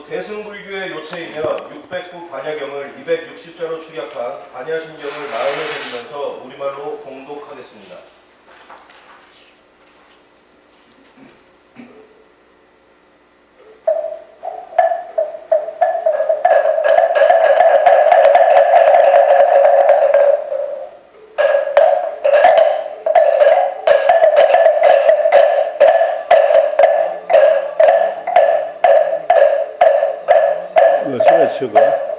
대승불교의 요체이며 609 반야경을 260자로 축약한 반야심경을 마음에 새기면서 우리말로 봉독하겠습니다. 소리 치고.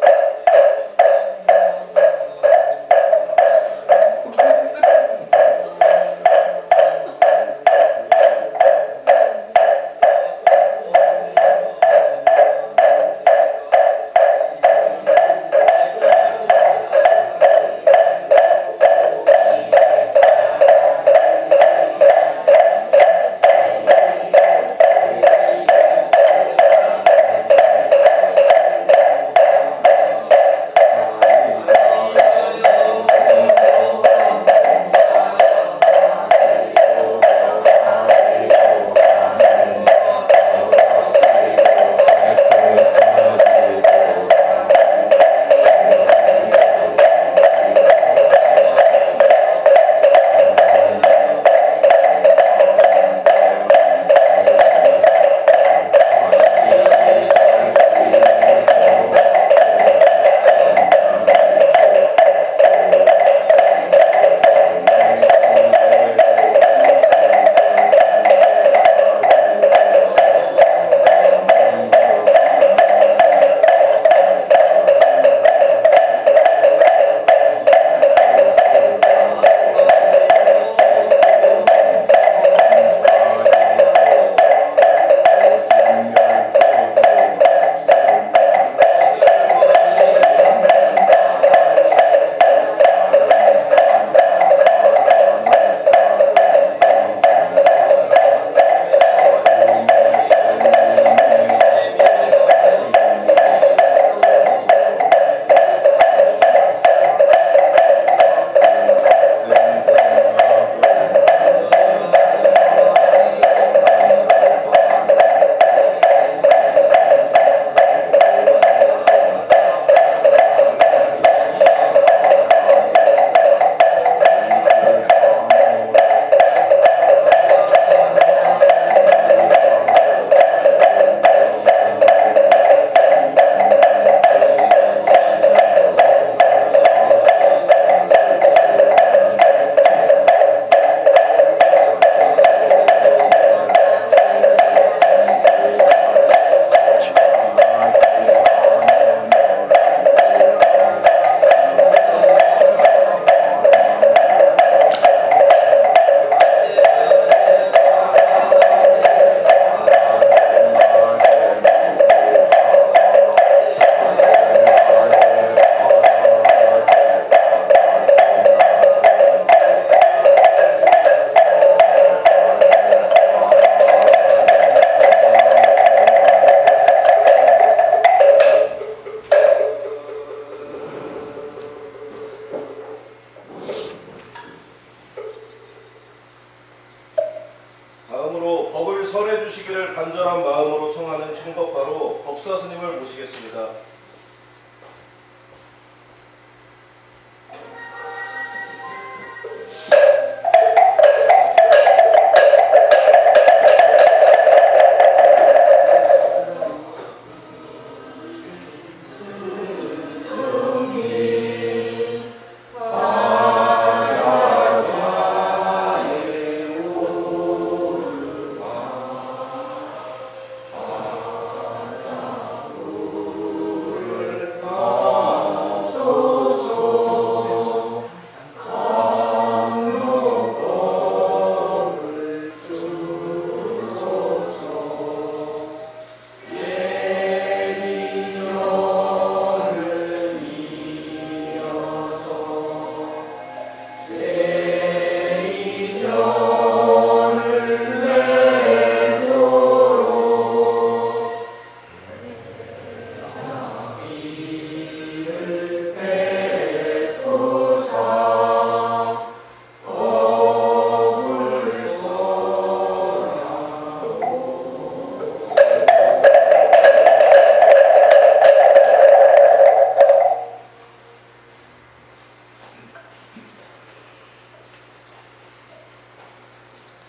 다음으로 법을 설해 주시기를 간절한 마음으로 청하는 충법가로 법사 스님을 모시겠습니다.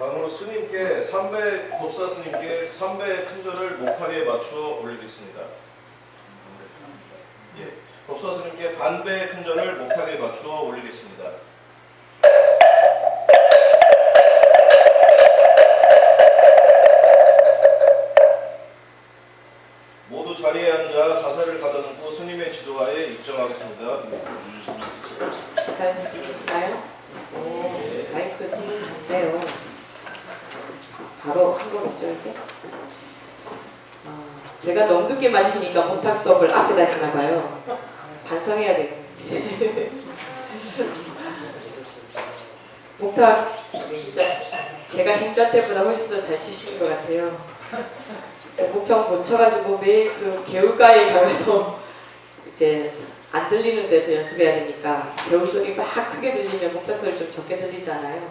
다음으로 스님께 법사 스님께 3배의 큰절을 목타리에 맞추어 올리겠습니다. 예, 법사 스님께 반배의 큰절을 목타리에 맞추어 올리겠습니다. 모두 자리에 앉아 자세를 가다듬고 스님의 지도하에 입정하겠습니다. 잘 들리시나요? 오, 마이크 소리 좋네요. 바로 한 번 없죠, 이렇게? 제가 너무 늦게 마치니까 목탁 수업을 앞에 다녔나 봐요. 반성해야 되겠네. 목탁 진짜 제가 행자 때보다 훨씬 더 잘 치시는 것 같아요. 목청 못 쳐가지고 매일 그 개울가에 가면서 이제 안 들리는 데서 연습해야 되니까 개울 소리 막 크게 들리면 목탁 소리 좀 적게 들리잖아요.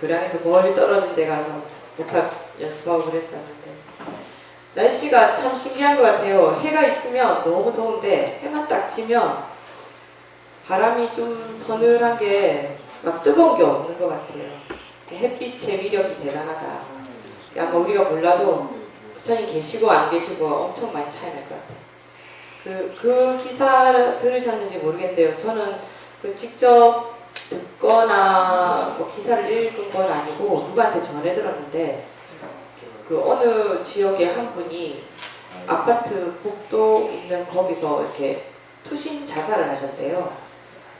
교량에서 멀리 떨어진 데 가서 목탁 연습하고 그랬었는데 날씨가 참 신기한 것 같아요. 해가 있으면 너무 더운데 해만 딱 지면 바람이 좀 서늘한 게 막 뜨거운 게 없는 것 같아요. 햇빛의 위력이 대단하다. 아마 우리가 몰라도 부처님 계시고 안 계시고 엄청 많이 차이 날 것 같아요. 그 기사 들으셨는지 모르겠는데요. 저는 그 직접 듣거나 뭐 기사를 읽은 건 아니고 누구한테 전해 들었는데 그 어느 지역의 한 분이 아파트 복도 있는 거기서 이렇게 투신 자살을 하셨대요.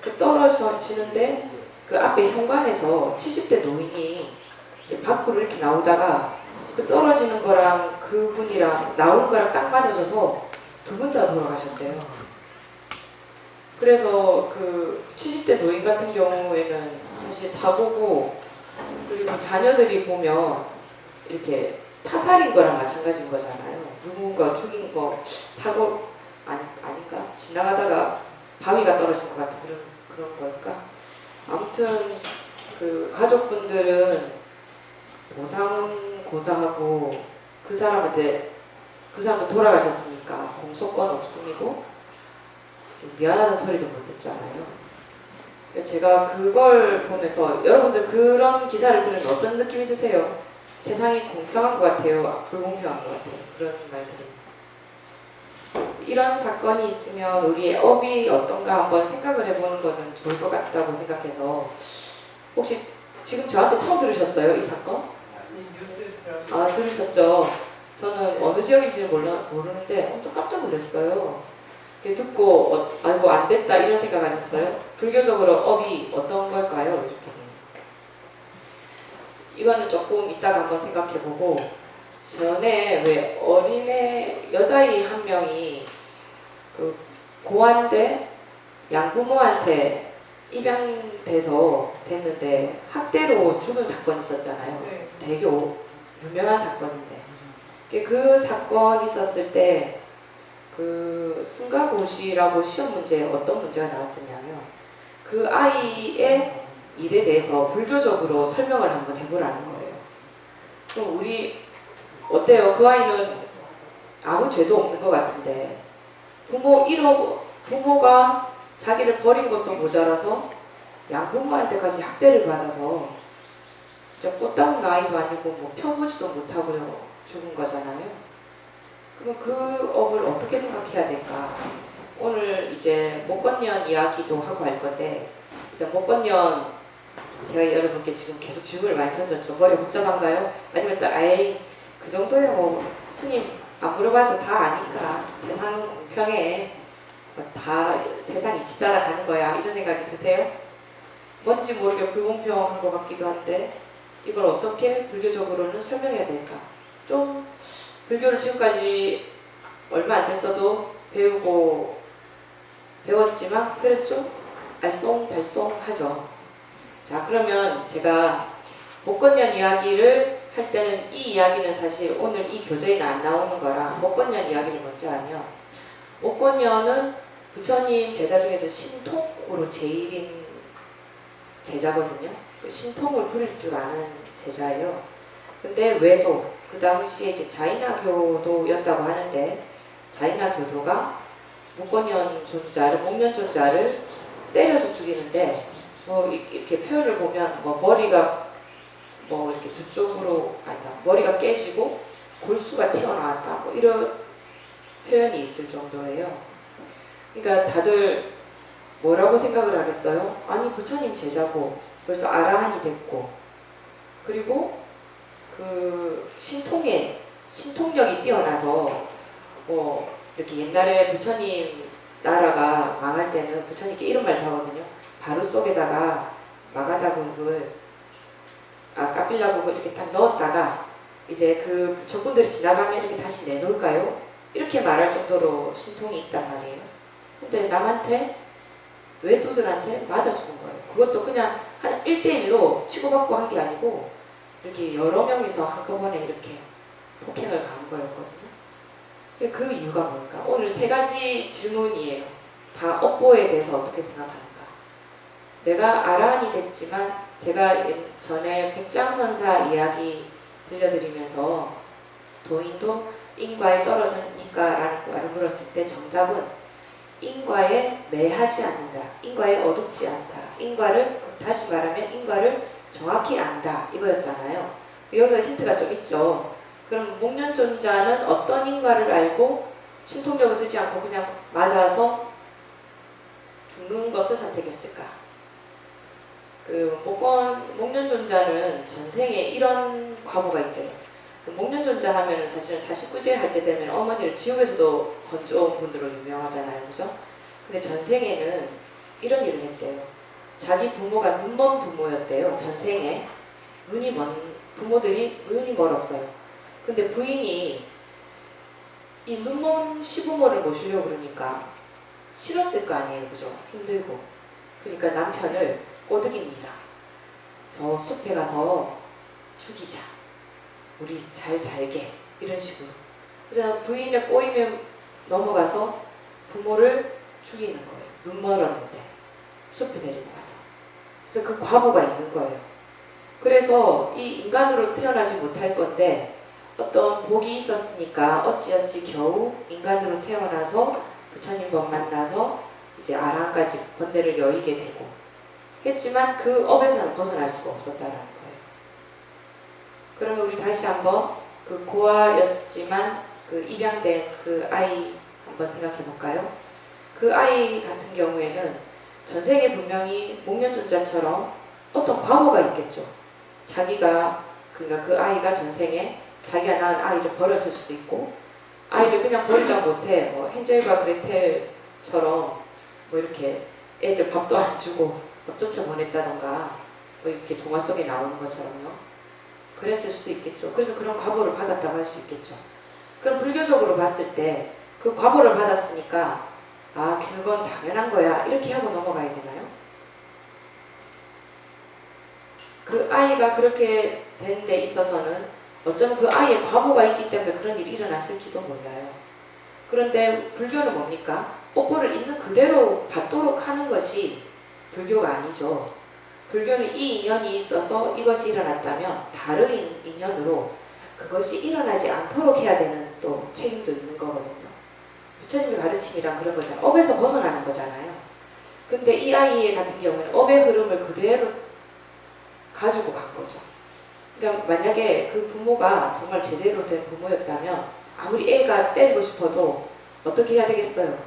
그 떨어져 지는데 그 앞에 현관에서 70대 노인이 밖으로 이렇게 나오다가 그 떨어지는 거랑 그 분이랑 나온 거랑 딱 맞아져서 두 분 다 돌아가셨대요. 그래서 그 70대 노인 같은 경우에는 사실 사고고 그리고 자녀들이 보면 이렇게 타살인 거랑 마찬가지인 거잖아요. 누군가 죽인 거 사고 아닌가? 지나가다가 바위가 떨어진 것 같은 그런 걸까? 아무튼 그 가족분들은 보상은 고사하고 그 사람도 돌아가셨으니까 공소권 없음이고 미안하다는 소리도 못 듣잖아요. 제가 그걸 보면서 여러분들 그런 기사를 들으면 어떤 느낌이 드세요? 세상이 공평한 것 같아요? 불공평한 것 같아요? 그런 말 들으면. 이런 사건이 있으면 우리의 업이 어떤가 한번 생각을 해보는 거는 좋을 것 같다고 생각해서 혹시 지금 저한테 처음 들으셨어요? 이 사건? 아, 들으셨죠? 저는 어느 지역인지는 모르는데 엄청 깜짝 놀랐어요. 듣고 아이고 안 됐다 이런 생각 하셨어요? 불교적으로 업이 어떤 걸까요? 이렇게. 이거는 조금 이따가 한번 생각해보고 전에 왜 어린애 여자아이 한 명이 그 고아인데 양부모한테 입양돼서 됐는데 학대로 죽은 사건이 있었잖아요. 네. 되게 유명한 사건인데 그 사건이 있었을 때 그 승가고시라고 시험 문제에 어떤 문제가 나왔었냐면 그 아이의 일에 대해서 불교적으로 설명을 한번 해보라는 거예요. 그럼 우리 어때요? 그 아이는 아무 죄도 없는 것 같은데 부모가 자기를 버린 것도 모자라서 양부모한테까지 학대를 받아서 진짜 꽃다운 아이도 아니고 뭐 펴보지도 못하고 죽은 거잖아요. 그럼 그 업을 어떻게 생각해야 될까? 오늘 이제 목건년 이야기도 하고 할 건데 일단 목건년 제가 여러분께 지금 계속 질문을 많이 던졌죠. 머리 복잡한가요? 아니면 딱 아이 그 정도야 뭐 스님 안 물어봐도 다 아니까 세상은 공평해 다 세상이 지따라가는 거야 이런 생각이 드세요? 뭔지 모르게 불공평한 것 같기도 한데 이걸 어떻게 불교적으로는 설명해야 될까? 좀 불교를 지금까지 얼마 안 됐어도 배웠지만 그래도 좀 알쏭달쏭하죠. 자, 그러면 제가 목건년 이야기를 할 때는 이 이야기는 사실 오늘 이 교재에는 안 나오는 거라 목건년 이야기를 먼저 하면 목건년은 부처님 제자 중에서 신통으로 제일인 제자거든요. 그 신통을 부릴 줄 아는 제자예요. 근데 외도 그 당시에 이제 자인화교도였다고 하는데 자인화교도가 목건년 존자를 목련 존자를 때려서 죽이는데 이렇게 표현을 보면 뭐 머리가 뭐 이렇게 두 쪽으로 아니다 머리가 깨지고 골수가 튀어나왔다 뭐 이런 표현이 있을 정도예요. 그러니까 다들 뭐라고 생각을 하겠어요? 아니 부처님 제자고 벌써 아라한이 됐고 그리고 그 신통력이 뛰어나서 뭐 이렇게 옛날에 부처님 나라가 망할 때는 부처님께 이런 말도 하거든요. 바루 속에다가 마가다국을 까필라국을 이렇게 딱 넣었다가 이제 그 적군들이 지나가면 이렇게 다시 내놓을까요? 이렇게 말할 정도로 신통이 있단 말이에요. 근데 남한테 외도들한테 맞아 죽은 거예요. 그것도 그냥 한 1대1로 치고받고 한 게 아니고 이렇게 여러 명이서 한꺼번에 이렇게 폭행을 가한 거였거든요. 그 이유가 뭘까? 오늘 3가지 질문이에요. 다 업보에 대해서 어떻게 생각하는가? 내가 아라한이 됐지만 제가 전에 백장선사 이야기 들려드리면서 도인도 인과에 떨어졌니까? 라는 말을 물었을 때 정답은 인과에 매하지 않는다. 인과에 어둡지 않다. 인과를 다시 말하면 인과를 정확히 안다. 이거였잖아요. 여기서 힌트가 좀 있죠. 그럼 목련존자는 어떤 인과를 알고 신통력을 쓰지 않고 그냥 맞아서 죽는 것을 선택했을까? 그 목련존자는 전생에 이런 과거가 있대요. 그 목련존자 하면 사실 49제 할 때 되면 어머니를 지옥에서도 건져온 분들로 유명하잖아요. 그죠? 근데 전생에는 이런 일을 했대요. 자기 부모가 눈먼 부모였대요. 전생에. 부모들이 눈이 멀었어요. 근데 부인이 이 눈먼 시부모를 모시려고 그러니까 싫었을 거 아니에요. 그죠? 힘들고. 그러니까 남편을 꼬드깁니다. 저 숲에 가서 죽이자. 우리 잘 살게. 이런 식으로. 그래서 부인의 꼬임에 넘어가서 부모를 죽이는 거예요. 눈 멀었는데. 숲에 데리고 가서. 그래서 그 과보가 있는 거예요. 그래서 이 인간으로 태어나지 못할 건데 어떤 복이 있었으니까 어찌어찌 겨우 인간으로 태어나서 부처님 법 만나서 이제 아라한까지 번뇌를 여의게 되고 했지만 그 업에서는 벗어날 수가 없었다라는 거예요. 그러면 우리 다시 한번 그 고아였지만 그 입양된 그 아이 한번 생각해 볼까요? 그 아이 같은 경우에는 전생에 분명히 목련존자처럼 어떤 과거가 있겠죠. 자기가 그러니까 그 아이가 전생에 자기가 낳은 아이를 버렸을 수도 있고 아이를 그냥 버리다 못해 뭐 헨젤과 그레텔처럼 뭐 이렇게 애들 밥도 안 주고 막 쫓아보냈다던가 뭐 이렇게 동화 속에 나오는 것처럼요. 그랬을 수도 있겠죠. 그래서 그런 과보를 받았다고 할 수 있겠죠. 그럼 불교적으로 봤을 때 그 과보를 받았으니까 아 그건 당연한 거야 이렇게 하고 넘어가야 되나요? 그 아이가 그렇게 된 데 있어서는 어쩌면 그 아이의 과보가 있기 때문에 그런 일이 일어났을지도 몰라요. 그런데 불교는 뭡니까? 업보를 있는 그대로 받도록 하는 것이 불교가 아니죠. 불교는 이 인연이 있어서 이것이 일어났다면 다른 인연으로 그것이 일어나지 않도록 해야 되는 또 책임도 있는 거거든요. 부처님의 가르침이란 그런 거잖아요. 업에서 벗어나는 거잖아요. 근데 이 아이 같은 경우는 업의 흐름을 그대로 가지고 간 거죠. 그러니까 만약에 그 부모가 정말 제대로 된 부모였다면 아무리 애가 때리고 싶어도 어떻게 해야 되겠어요?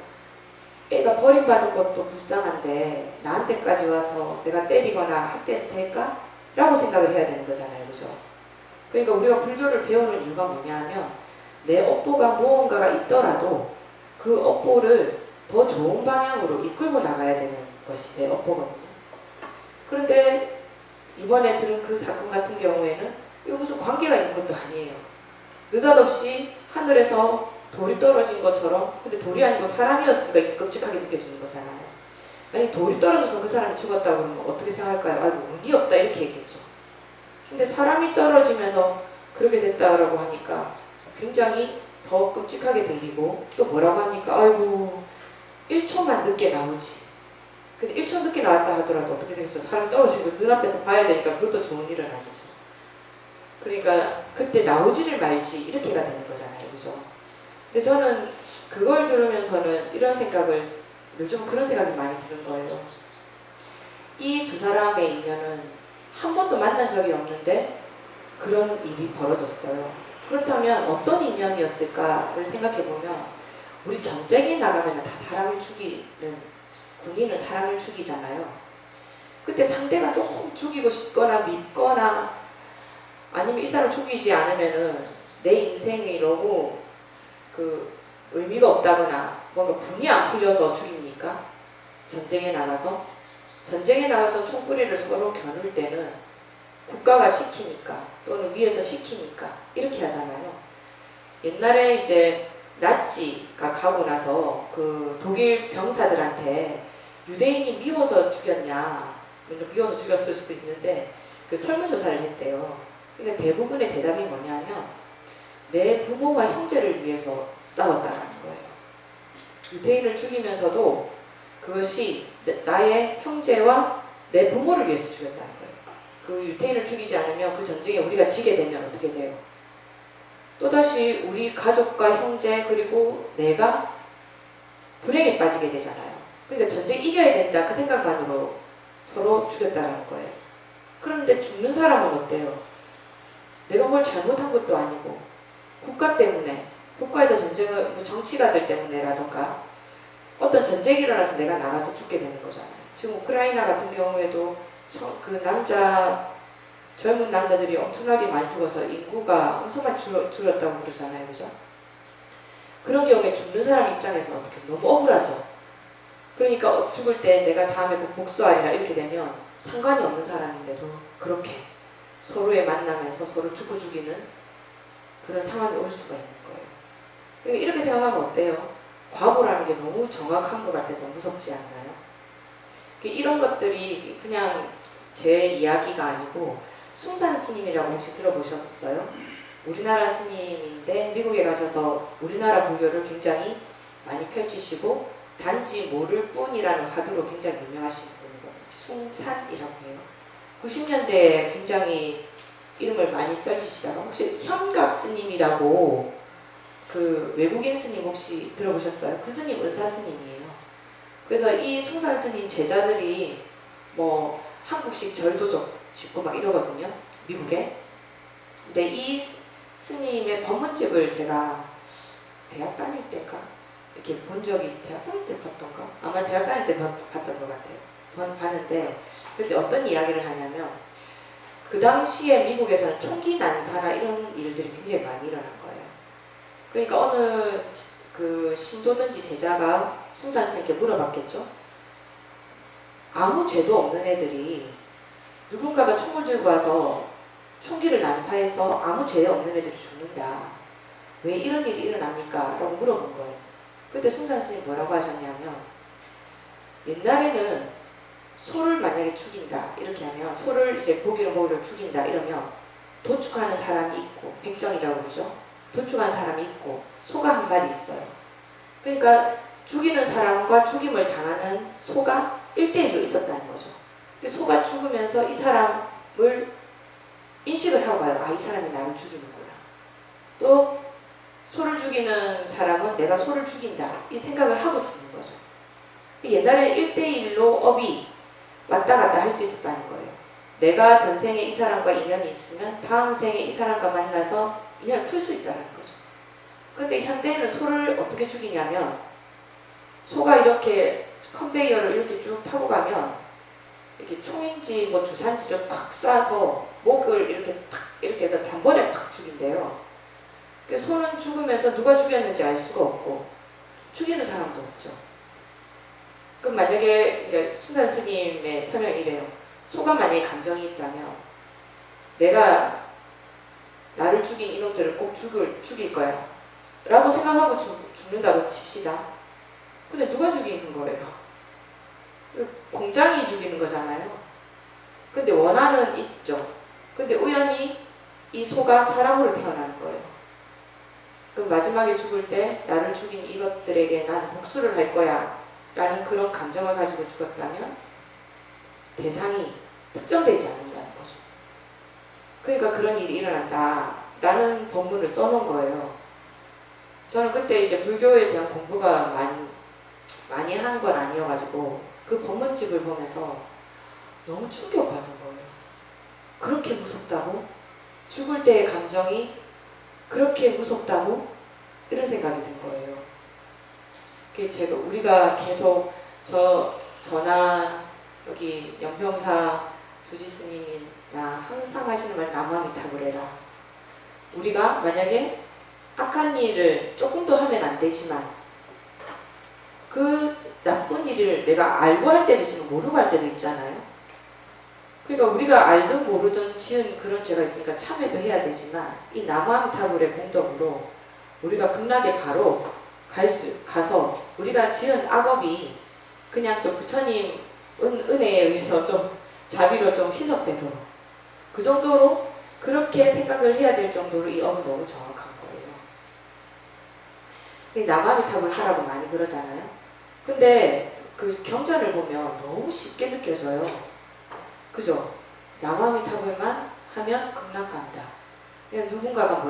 애가 버림받은 것도 불쌍한데 나한테까지 와서 내가 때리거나 학대해서 될까? 라고 생각을 해야 되는 거잖아요. 그죠? 그러니까 우리가 불교를 배우는 이유가 뭐냐면 내 업보가 무언가가 있더라도 그 업보를 더 좋은 방향으로 이끌고 나가야 되는 것이 내 업보거든요. 그런데 이번에 들은 그 사건 같은 경우에는 이거 무슨 관계가 있는 것도 아니에요. 느닷없이 하늘에서 돌이 떨어진 것처럼 근데 돌이 아니고 사람이었으니까 이렇게 끔찍하게 느껴지는 거잖아요. 아니 돌이 떨어져서 그 사람이 죽었다고 그러면 어떻게 생각할까요? 아이고 운이 없다 이렇게 얘기했죠. 근데 사람이 떨어지면서 그렇게 됐다라고 하니까 굉장히 더 끔찍하게 들리고 또 뭐라고 하니까 아이고 1초만 늦게 나오지. 근데 1초 늦게 나왔다 하더라도 어떻게 되겠어요? 사람이 떨어지고 눈앞에서 봐야 되니까 그것도 좋은 일은 아니죠. 그러니까 그때 나오지를 말지 이렇게가 되는 거잖아요. 그죠? 근데 저는 그걸 들으면서는 이런 생각을 요즘 그런 생각이 많이 드는 거예요. 이 두 사람의 인연은 한 번도 만난 적이 없는데 그런 일이 벌어졌어요. 그렇다면 어떤 인연이었을까를 생각해보면 우리 전쟁에 나가면 다 사람을 죽이는 군인은 사람을 죽이잖아요. 그때 상대가 너무 죽이고 싶거나 밉거나 아니면 이 사람 죽이지 않으면은 내 인생이 너무 그 의미가 없다거나 뭔가 분이 안 풀려서 죽입니까? 전쟁에 나가서 총구리를 서로 겨눌 때는 국가가 시키니까 또는 위에서 시키니까 이렇게 하잖아요. 옛날에 이제 나치가 가고 나서 그 독일 병사들한테 유대인이 미워서 죽였냐, 물론 미워서 죽였을 수도 있는데 그 설문조사를 했대요. 근데 대부분의 대답이 뭐냐면 내 부모와 형제를 위해서 싸웠다라는 거예요. 유대인을 죽이면서도 그것이 나의 형제와 내 부모를 위해서 죽였다는 거예요. 그 유대인을 죽이지 않으면 그 전쟁에 우리가 지게 되면 어떻게 돼요? 또다시 우리 가족과 형제 그리고 내가 불행에 빠지게 되잖아요. 그러니까 전쟁 이겨야 된다 그 생각만으로 서로 죽였다는 거예요. 그런데 죽는 사람은 어때요? 내가 뭘 잘못한 것도 아니고 국가 때문에 국가에서 전쟁을 뭐 정치가들 때문에라던가 어떤 전쟁이 일어나서 내가 나가서 죽게 되는 거잖아요. 지금 우크라이나 같은 경우에도 그 젊은 남자들이 엄청나게 많이 죽어서 인구가 엄청 많이 줄었다고 그러잖아요. 그죠? 그런 경우에 죽는 사람 입장에서 어떻게 너무 억울하죠. 그러니까 죽을 때 내가 다음에 꼭 복수하리라 이렇게 되면 상관이 없는 사람인데도 그렇게 서로의 만남에서 서로 죽고 죽이는 그런 상황이 올 수가 있는 거예요. 그러니까 이렇게 생각하면 어때요? 과거라는 게 너무 정확한 것 같아서 무섭지 않나요? 이런 것들이 그냥 제 이야기가 아니고 숭산 스님이라고 혹시 들어보셨어요? 우리나라 스님인데 미국에 가셔서 우리나라 불교를 굉장히 많이 펼치시고 단지 모를 뿐이라는 화두로 굉장히 유명하신 분이거든요. 숭산이라고 해요. 90년대에 굉장히 이름을 많이 펼치시다가 혹시 현각 스님이라고 그 외국인 스님 혹시 들어보셨어요? 그 스님 은사 스님이에요. 그래서 이 숭산 스님 제자들이 뭐 한국식 절도 짓고 막 이러거든요. 미국에. 근데 이 스님의 법문집을 제가 대학 다닐 때인가 이렇게 본 적이 대학 다닐 때 봤던가? 아마 대학 다닐 때 봤던 것 같아요. 봤는데 그때 어떤 이야기를 하냐면 그 당시에 미국에서는 총기 난사나 이런 일들이 굉장히 많이 일어난 거예요. 그러니까 어느 그 신도든지 제자가 숭산 스님께 물어봤겠죠. 아무 죄도 없는 애들이 누군가가 총을 들고 와서 총기를 난사해서 아무 죄 없는 애들이 죽는다. 왜 이런 일이 일어납니까? 라고 물어본 거예요. 그때 숭산 스님이 뭐라고 하셨냐면 옛날에는 소를 만약에 죽인다 이렇게 하면 소를 이제 고기로 죽인다 이러면 도축하는 사람이 있고 백정이라고 그러죠. 도축하는 사람이 있고 소가 한 마리 있어요. 그러니까 죽이는 사람과 죽임을 당하는 소가 1대1로 있었다는 거죠. 소가 죽으면서 이 사람을 인식을 하고 가요. 아, 이 사람이 나를 죽이는구나. 또 소를 죽이는 사람은 내가 소를 죽인다 이 생각을 하고 죽는 거죠. 옛날에 1대1로 업이 왔다 갔다 할 수 있었다는 거예요. 내가 전생에 이 사람과 인연이 있으면 다음 생에 이 사람과 만나서 인연을 풀 수 있다는 거죠. 근데 현대에는 소를 어떻게 죽이냐면 소가 이렇게 컨베이어를 이렇게 쭉 타고 가면 이렇게 총인지 뭐 주사인지를 팍 쏴서 목을 이렇게 탁 이렇게 해서 단번에 팍 죽인대요. 소는 죽으면서 누가 죽였는지 알 수가 없고 죽이는 사람도 없죠. 그럼 만약에 숭산 스님의 설명이 이래요. 소가 만약에 감정이 있다면 내가 나를 죽인 이놈들을 꼭 죽일 거야 라고 생각하고 죽는다고 칩시다. 근데 누가 죽이는 거예요? 공장이 죽이는 거잖아요. 근데 원한은 있죠. 근데 우연히 이 소가 사람으로 태어나는 거예요. 그럼 마지막에 죽을 때 나를 죽인 이것들에게 난 복수를 할 거야 라는 그런 감정을 가지고 죽었다면 대상이 특정되지 않는다는 거죠. 그러니까 그런 일이 일어난다 라는 본문을 써놓은 거예요. 저는 그때 이제 불교에 대한 공부가 많이 한 건 아니어가지고 그 법문집을 보면서 너무 충격받은 거예요. 그렇게 무섭다고? 죽을 때의 감정이 그렇게 무섭다고? 이런 생각이 든 거예요. 제가 우리가 계속 저나 여기 연평사 조지 스님이나 항상 하시는 말 남아미탑을 해라. 우리가 만약에 악한 일을 조금도 하면 안 되지만 그 나쁜 일을 내가 알고 할 때도 있지만 모르고 할 때도 있잖아요. 그러니까 우리가 알든 모르든 지은 그런 죄가 있으니까 참회도 해야 되지만 이 남아미타불의 공덕으로 우리가 극락에 바로 가서 우리가 지은 악업이 그냥 좀 부처님 은혜에 의해서 좀 자비로 좀 희석되도록 그 정도로 그렇게 생각을 해야 될 정도로 이 업은 너무 정확한 거예요. 남아미탑을 하라고 많이 그러잖아요. 근데 그 경전을 보면 너무 쉽게 느껴져요. 그죠? 남아미탑을만 하면 극락 간다. 그냥 누군가가